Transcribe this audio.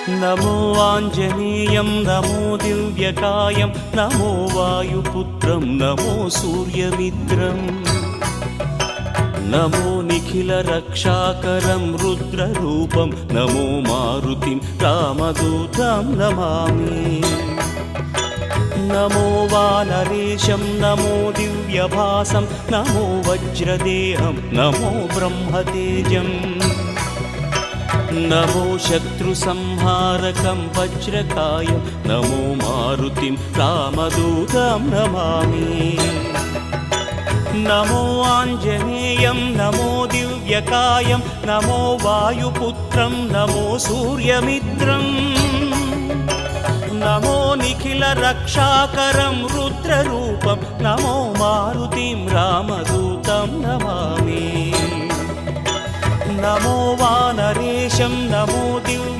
नमो आञ्जनेयं नमो दिव्यकायं नमो वायुपुत्रं नमो सूर्यमित्रम् नमो निखिलरक्षाकरं रुद्ररूपं नमो मारुतिं रामदूतं Namami नमो वानरेशं नमो दिव्यभासं नमो वज्रदेहं नमो ब्रह्मतेजम् नमो शत्रुसंहारकं वज्रकायं नमो मारुतिं रामदूतं Namami नमो आञ्जनेयं नमो दिव्यकायं नमो वायुपुत्रं नमो सूर्यमित्रम् नमो निखिलरक्षाकरं रुद्ररूपं नमो मारुतिं रामदूतं Namami नमो वानरेशं नमो Divya